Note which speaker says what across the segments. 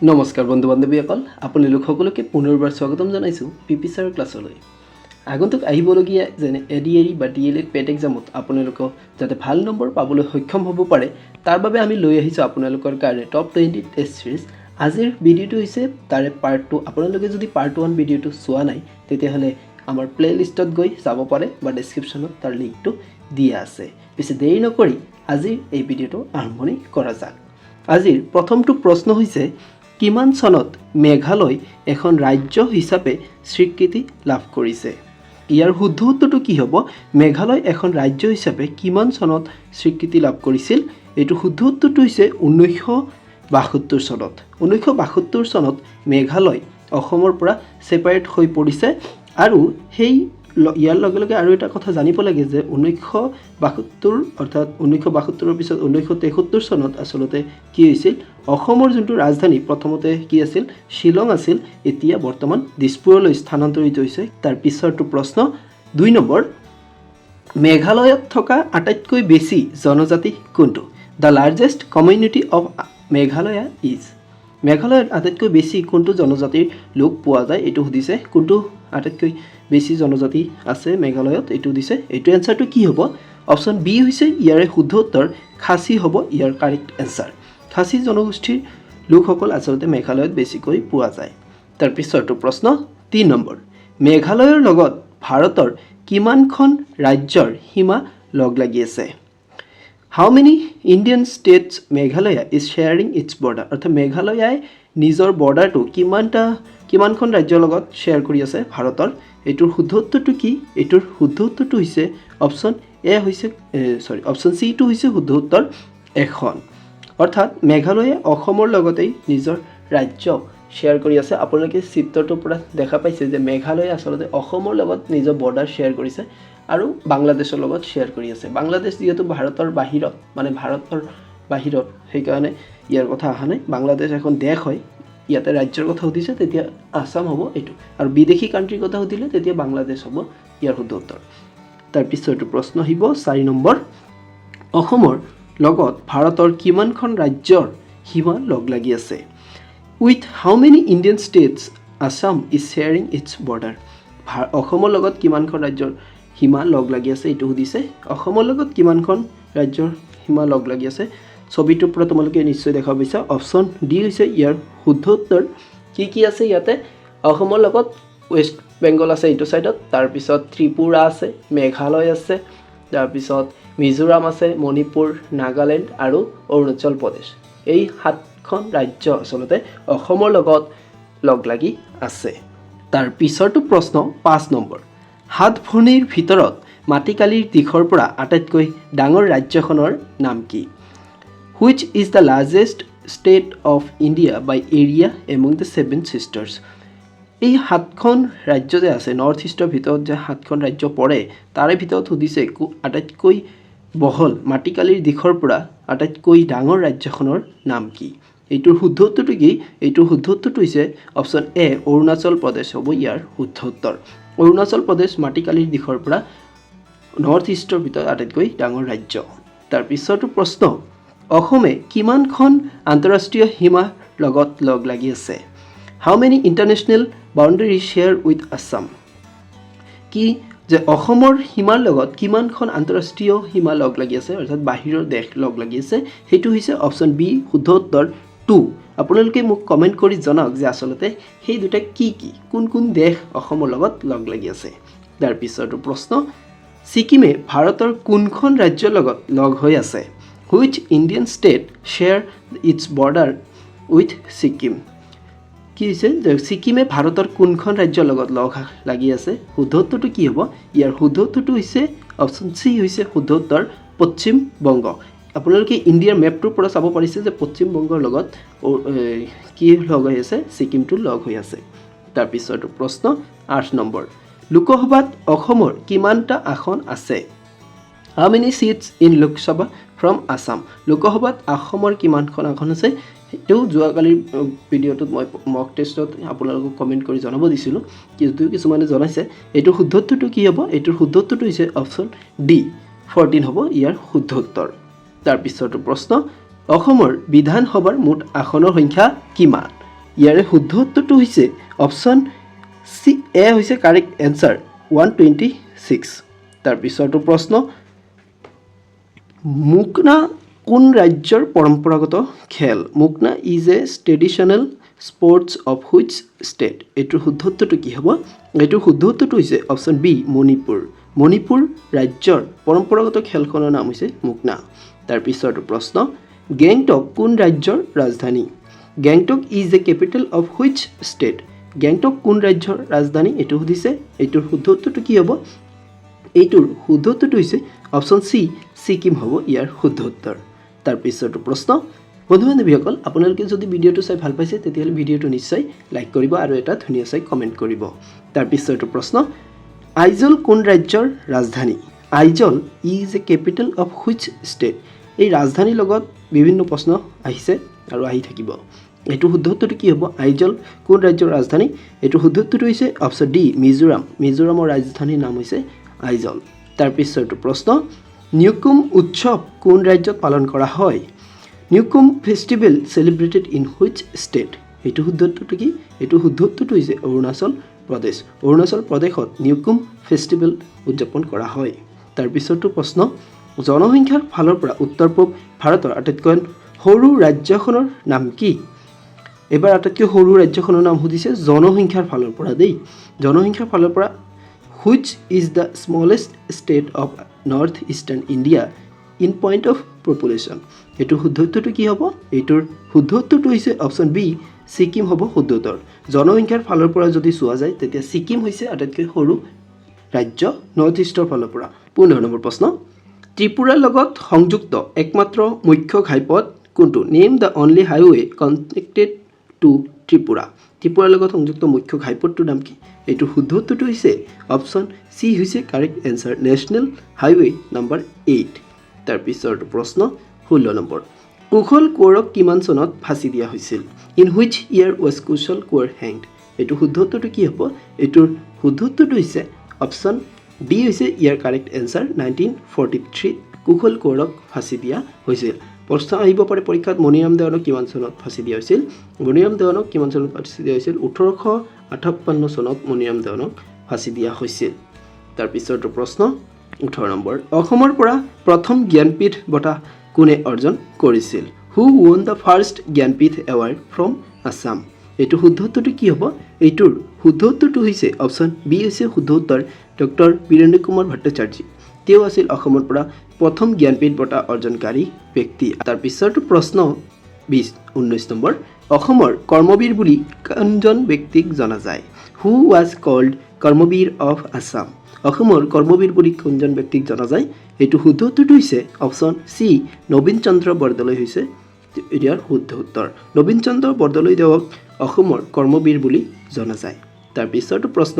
Speaker 1: নমস্কাৰ বন্ধু বান্ধৱীসকল, আপোনালোক সকলোকে পুনৰবাৰ স্বাগতম জনাইছোঁ পিপি ছাৰৰ ক্লাছলৈ। আগন্তুক আহিবলগীয়া যেনে এডিএৰি বা ডিএলএড পেট এক্সামত আপোনালোকক যাতে ভাল নম্বৰ পাবলৈ সক্ষম হ'ব পাৰে তাৰ বাবে আমি লৈ আহিছোঁ আপোনালোকৰ কাৰণে টপ 20 টেষ্ট সিৰিজ। আজিৰ ভিডিঅ'টো হৈছে তাৰে পাৰ্ট 2। আপোনালোকে যদি পাৰ্ট 1 ভিডিঅ'টো চোৱা নাই তেতিয়াহ'লে আমাৰ প্লেলিষ্টত গৈ চাব পাৰে বা ডেছক্ৰিপশ্যনত তাৰ লিংকটো দিয়া আছে। পিছে দেৰি নকৰি আজিৰ এই ভিডিঅ'টো আৰম্ভণি কৰা যাওক। আজিৰ প্ৰথমটো প্ৰশ্ন হৈছে, কিমান চনত মেঘালয় এখন ৰাজ্য হিচাপে স্বীকৃতি লাভ কৰিছে? ইয়াৰ শুদ্ধ উত্তৰটো কি হ'ব? মেঘালয় এখন ৰাজ্য হিচাপে কিমান চনত স্বীকৃতি লাভ কৰিছিল? এইটো শুদ্ধ উত্তৰটো হৈছে 1972 চনত। 1972 চনত মেঘালয় অসমৰ পৰা ছেপাৰেট হৈ পৰিছে। আৰু ইয়াৰ লগে লগে আৰু এটা কথা জানিব লাগে যে 1972 অৰ্থাৎ 1972ৰ পিছত 1973 চনত আচলতে কি হৈছিল, অসমৰ যোনটো ৰাজধানী প্ৰথমতে কি আছিল, শ্বিলং আছিল, এতিয়া বৰ্তমান দিছপুৰলৈ স্থানান্তৰিত হৈছে। তাৰ পিছৰটো প্ৰশ্ন 2 নম্বৰ, মেঘালয়ত থকা আটাইতকৈ বেছি জনজাতি কোনটো? The largest community of Meghalaya is. মেঘালয়ত আটাইতকৈ বেছি কোনটো জনজাতিৰ লোক পোৱা যায় এইটো সুধিছে। কোনটো আটাইতকৈ বেছি জনজাতি আছে মেঘালয়ত এইটো দিছে। এইটো এনচাৰটো কি হ'ব? অপশ্যন বি হৈছে ইয়াৰে শুদ্ধ উত্তৰ, খাচী হ'ব ইয়াৰ কাৰেক্ট এনচাৰ। খাচী জনগোষ্ঠীৰ লোকসকল আচলতে মেঘালয়ত বেছিকৈ পোৱা যায়। তাৰ পিছৰটো প্ৰশ্ন 3 নম্বৰ, মেঘালয়ৰ লগত ভাৰতৰ কিমানখন ৰাজ্যৰ সীমা লগ লাগি আছে? How many Indian states Meghalaya is sharing its border? অৰ্থাৎ মেঘালয়াই নিজৰ বৰ্ডাৰটো কিমানখন ৰাজ্যৰ লগত শ্বেয়াৰ কৰি আছে ভাৰতৰ? এইটোৰ শুদ্ধ উত্তৰটো কি? এইটোৰ শুদ্ধ উত্তৰটো হৈছে অপশ্যন চিটো হৈছে শুদ্ধ উত্তৰ, এখন। অৰ্থাৎ মেঘালয়ে অসমৰ লগতেই নিজৰ ৰাজ্য শ্বেয়াৰ কৰি আছে। আপোনালোকে চিত্ৰটোৰ পৰা দেখা পাইছে যে মেঘালয়ে আচলতে অসমৰ লগত নিজৰ বৰ্ডাৰ শ্বেয়াৰ কৰিছে আৰু বাংলাদেশৰ লগত শ্বেয়াৰ কৰি আছে। বাংলাদেশ যিহেতু ভাৰতৰ বাহিৰত সেইকাৰণে ইয়াৰ কথা অহা নাই। বাংলাদেশ এখন দেশ হয়, ইয়াতে ৰাজ্যৰ কথা সুধিছে তেতিয়া আসাম হ'ব এইটো, আৰু বিদেশী কাণ্ট্ৰিৰ কথা সুধিলে তেতিয়া বাংলাদেশ হ'ব ইয়াৰ শুদ্ধ উত্তৰ। তাৰ পিছৰটো প্ৰশ্ন আহিব 4 নম্বৰ, অসমৰ লগত ভাৰতৰ কিমানখন ৰাজ্যৰ সীমা লগ লাগি আছে? With how many Indian states Assam is sharing its border? অসমৰ লগত কিমানখন ৰাজ্যৰ সীমা লগ লাগি আছে এইটো সুধিছে। অসমৰ লগত কিমানখন ৰাজ্যৰ সীমা লগ লাগি আছে? ছবিটোৰ পৰা তোমালোকে নিশ্চয় দেখা পাইছা। অপশ্যন ডি হৈছে ইয়াৰ শুদ্ধ উত্তৰ। কি আছে ইয়াতে? অসমৰ লগত ৱেষ্ট বেংগল আছে এইটো ছাইডত, তাৰপিছত ত্ৰিপুৰা আছে, মেঘালয় আছে, তাৰপিছত মিজোৰাম আছে, মণিপুৰ, নাগালেণ্ড আৰু অৰুণাচল প্ৰদেশ। এই 7খন ৰাজ্য আচলতে অসমৰ লগত লগ লাগি আছে। তাৰ পিছৰটো প্ৰশ্ন 5 নম্বৰ, 7 ভনীৰ ভিতৰত মাটিকালিৰ দিশৰ পৰা আটাইতকৈ ডাঙৰ ৰাজ্যখনৰ নাম কি? Which is the largest state of India by area among the 7 sisters? এই 7খন ৰাজ্য যে আছে, নৰ্থ ইষ্টৰ ভিতৰত যে 7খন ৰাজ্য পৰে তাৰে ভিতৰত সুধিছে আটাইতকৈ বহল মাটিকালিৰ দিশৰ পৰা আটাইতকৈ ডাঙৰ ৰাজ্যখনৰ নাম কি? এইটোৰ শুদ্ধ উত্তৰটো কি? এইটোৰ শুদ্ধ উত্তৰটো হৈছে অপশ্যন এ, অৰুণাচল প্ৰদেশ হ'ব ইয়াৰ শুদ্ধ উত্তৰ। অৰুণাচল প্ৰদেশ মাটিকালিৰ দিশৰ পৰা নৰ্থ ইষ্টৰ ভিতৰত আটাইতকৈ ডাঙৰ ৰাজ্য। তাৰ পিছৰটো প্ৰশ্ন, অসমে কিমানখন আন্তঃৰাষ্ট্ৰীয় সীমাৰ লগত লগ লাগি আছে? How many international boundary share with Assam? কি যে অসমৰ সীমাৰ লগত কিমানখন আন্তঃৰাষ্ট্ৰীয় সীমা লগ লাগি আছে, অৰ্থাৎ বাহিৰৰ দেশ লগ লাগি আছে? সেইটো হৈছে অপশ্যন বি, শুদ্ধ উত্তৰ 2। আপোনালোকে মোক কমেণ্ট কৰি জনাওক যে আচলতে সেই দুটা কোন দেশ অসমৰ লগত লগ লাগি আছে। তাৰ পিছৰটো প্ৰশ্ন, ছিকিমে ভাৰতৰ কোনখন ৰাজ্যৰ লগত লগ হৈ আছে? Which Indian state share its border with Sikkim? কি হৈছে যে ছিকিমে ভাৰতৰ কোনখন ৰাজ্যৰ লগত লগ লাগি আছে? শুদ্ধ উত্তৰটো কি হ'ব? ইয়াৰ শুদ্ধ উত্তৰটো হৈছে অপশ্যন চি হৈছে শুদ্ধ উত্তৰ, পশ্চিম বংগ। আপোনালোকে ইণ্ডিয়াৰ মেপটোৰ পৰা চাব পাৰিছে যে পশ্চিম বংগৰ লগত কি লগ হৈ আছে? ছিকিমটো লগ হৈ আছে। তাৰ পিছৰটো প্ৰশ্ন 8 নম্বৰ, লোকসভাত অসমৰ কিমানটা আসন আছে? How many seats in Lok Sabha from Assam? লোকসভাত অসমৰ কিমানখন আসন আছে? সেইটো যোৱাকালিৰ ভিডিঅ'টোত মই মক টেষ্টত আপোনালোকক কমেণ্ট কৰি জনাব দিছিলোঁ, কিন্তু কিছুমানে জনাইছে। এইটোৰ শুদ্ধ উত্তৰটো কি হ'ব? এইটোৰ শুদ্ধ উত্তৰটো হৈছে অপশ্যন ডি, 14 হ'ব ইয়াৰ শুদ্ধ উত্তৰ। তাৰ পিছৰটো প্ৰশ্ন, অসমৰ বিধানসভাৰ মুঠ আসনৰ সংখ্যা কিমান? ইয়াৰে শুদ্ধ উত্তৰটো হৈছে অপশ্যন চি এ হৈছে কাৰেক্ট এনচাৰ 126 তাৰ পিছৰটো প্ৰশ্ন মুকনা কোন ৰাজ্যৰ পৰম্পৰাগত খেল মুকনা is a traditional sports of which state এইটোৰ শুদ্ধ উত্তৰটো কি হ'ব এইটোৰ শুদ্ধ উত্তৰটো হৈছে অপশ্যন বি মণিপুৰ ৰাজ্যৰ পৰম্পৰাগত খেলখনৰ নাম হৈছে মুকনা তাৰ পিছৰটো প্ৰশ্ন গেংটক কোন ৰাজ্যৰ ৰাজধানী Gangtok is a capital of which state Gangtok কোন ৰাজ্যৰ ৰাজধানী এইটো সুধিছে এইটোৰ শুদ্ধ উত্তৰটো কি হ'ব এইটোৰ শুদ্ধ উত্তৰটো হৈছে অপশ্যন চি ছিকিম হ'ব ইয়াৰ শুদ্ধ উত্তৰ তাৰ পিছৰটো প্ৰশ্ন বন্ধু বান্ধৱীসকল আপোনালোকে যদি ভিডিঅ'টো চাই ভাল পাইছে তেতিয়াহ'লে ভিডিঅ'টো নিশ্চয় লাইক কৰিব আৰু এটা ধুনীয়া চাই কমেণ্ট কৰিব তাৰ পিছৰটো প্ৰশ্ন আইজল কোন ৰাজ্যৰ ৰাজধানী Aizawl is a capital of which state এই ৰাজধানীৰ লগত বিভিন্ন প্ৰশ্ন আহিছে আৰু আহি থাকিব এইটো শুদ্ধ উত্তৰটো কি হ'ব আইজল কোন ৰাজ্যৰ ৰাজধানী এইটো শুদ্ধ উত্তৰটো হৈছে অপশ্যন ডি মিজোৰামৰ ৰাজধানীৰ নাম হৈছে আইজল তাৰ পিছৰটো প্ৰশ্ন নিউকুম উৎসৱ কোন ৰাজ্যত পালন কৰা হয় Nyokum festival celebrated in which state এইটো শুদ্ধ উত্তৰটো কি এইটো শুদ্ধ উত্তৰটো হৈছে অৰুণাচল প্ৰদেশত নিউকুম ফেষ্টিভেল উদযাপন কৰা হয় তাৰ পিছৰটো প্ৰশ্ন জনসংখ্যাৰ ফালৰ পৰা উত্তৰ পূব ভাৰতৰ আটাইতকৈ সৰু ৰাজ্যখনৰ নাম কি এবাৰ আটাইতকৈ সৰু ৰাজ্যখনৰ নাম সুধিছে জনসংখ্যাৰ ফালৰ পৰা which is the smallest state of north eastern India in point of population এইটো শুদ্ধ উত্তৰটো কি হ'ব এইটোৰ শুদ্ধ উত্তৰটো হৈছে অপশ্যন বি ছিকিম হ'ব শুদ্ধ উত্তৰ জনসংখ্যাৰ ফালৰ পৰা যদি চোৱা যায় তেতিয়া ছিকিম হৈছে আটাইতকৈ সৰু ৰাজ্য নৰ্থ ইষ্টৰ ফালৰ পৰা 15 নম্বৰ প্ৰশ্ন ত্ৰিপুৰাৰ লগত সংযুক্ত একমাত্ৰ মুখ্য ঘাইপথ কোনটো name the only highway connected to ত্ৰিপুৰাৰ লগত সংযুক্ত মুখ্য ঘাইপথটোৰ নাম কি এইটো শুদ্ধ উত্তৰটো হৈছে অপশ্যন চি হৈছে correct answer national highway number 8 তাৰ পিছৰটো প্ৰশ্ন 16 নম্বৰ কুশল কোঁৱৰক কিমান চনত ফাঁচি দিয়া হৈছিল in which year was Kushal Konwar hanged এইটো শুদ্ধ উত্তৰটো কি হ'ব এইটোৰ শুদ্ধ উত্তৰটো হৈছে অপশ্যন ডি হৈছে ইয়াৰ কাৰেক্ট এনচাৰ 1943 কুশল কোঁৱৰক ফাঁচি দিয়া হৈছিল প্ৰশ্ন আহিব পাৰে পৰীক্ষাত মণিৰাম দেৱানক কিমান চনত ফাঁচি দিয়া হৈছিল 1858 চনত মণিৰাম দেৱানক ফাঁচি দিয়া হৈছিল তাৰ পিছৰটো প্ৰশ্ন 18 নম্বৰ অসমৰ পৰা প্ৰথম জ্ঞানপীঠ বঁটা কোনে অৰ্জন কৰিছিল who won the first Jnanpith award from Assam এইটো শুদ্ধ উত্তৰটো কি হ'ব এইটোৰ শুদ্ধ উত্তৰটো হৈছে অপশ্যন বি হৈছে শুদ্ধ উত্তৰ ডক্টৰ বীৰেন্দ্ৰ কুমাৰ ভট্টাচাৰ্য তেওঁ আছিল অসমৰ পৰা প্ৰথম জ্ঞানপীঠ বঁটা অৰ্জনকাৰী ব্যক্তি তাৰ পিছৰটো প্ৰশ্ন 19 নম্বৰ অসমৰ কৰ্মবীৰ বুলি কোনজন ব্যক্তিক জনা যায় who was called Karmabir of Assam অসমৰ কৰ্মবীৰ বুলি কোনজন ব্যক্তিক জনা যায় এইটো শুদ্ধ উত্তৰটো হৈছে অপশ্যন চি নবীন চন্দ্ৰ বৰদলৈ হৈছে ইয়াৰ শুদ্ধ উত্তৰ নবীন চন্দ্ৰ বৰদলৈ তেওঁক অসমৰ কৰ্মবীৰ বুলি জনা যায় তাৰ পিছৰটো প্ৰশ্ন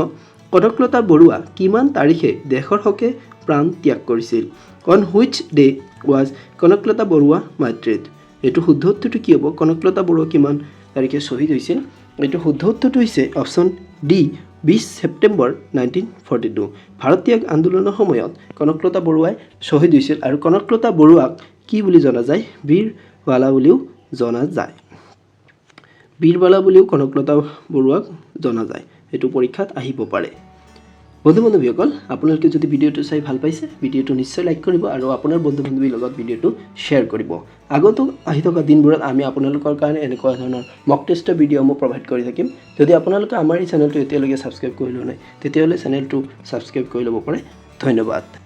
Speaker 1: কনকলতা বৰুৱা কিমান তাৰিখে দেশৰ হকে প্ৰাণ ত্যাগ কৰিছিল on which day was Kanaklata Barua martyred এইটো শুদ্ধ উত্তৰটো কি হ'ব কনকলতা বৰুৱা কিমান তাৰিখে শ্বহীদ হৈছিল এইটো শুদ্ধ উত্তৰটো হৈছে অপশ্যন ডি 20 ছেপ্টেম্বৰ 1942 ভাৰত ত্যাগ আন্দোলনৰ সময়ত কনকলতা বৰুৱাই শ্বহীদ হৈছিল আৰু কনকলতা বৰুৱাক কি বুলি জনা যায় বীৰবালা বুলিও জনা যায় কনকলতা বৰুৱাক জনা যায় এইটো পৰীক্ষাত আহিব পাৰে বন্ধু বান্ধৱীসকল আপোনালোকে যদি ভিডিঅ'টো চাই ভাল পাইছে ভিডিঅ'টো নিশ্চয় লাইক কৰিব আৰু আপোনাৰ বন্ধু বান্ধৱীৰ লগত ভিডিঅ'টো শ্বেয়াৰ কৰিব আগতো আহি থকা দিনবোৰত আমি আপোনালোকৰ কাৰণে এনেকুৱা ধৰণৰ মক টেষ্টৰ ভিডিঅ'সমূহ প্ৰভাইড কৰি থাকিম যদি আপোনালোকে আমাৰ এই চেনেলটো এতিয়ালৈকে ছাবস্ক্ৰাইব কৰি লোৱা নাই তেতিয়াহ'লে চেনেলটো ছাবস্ক্ৰাইব কৰি ল'ব পাৰে ধন্যবাদ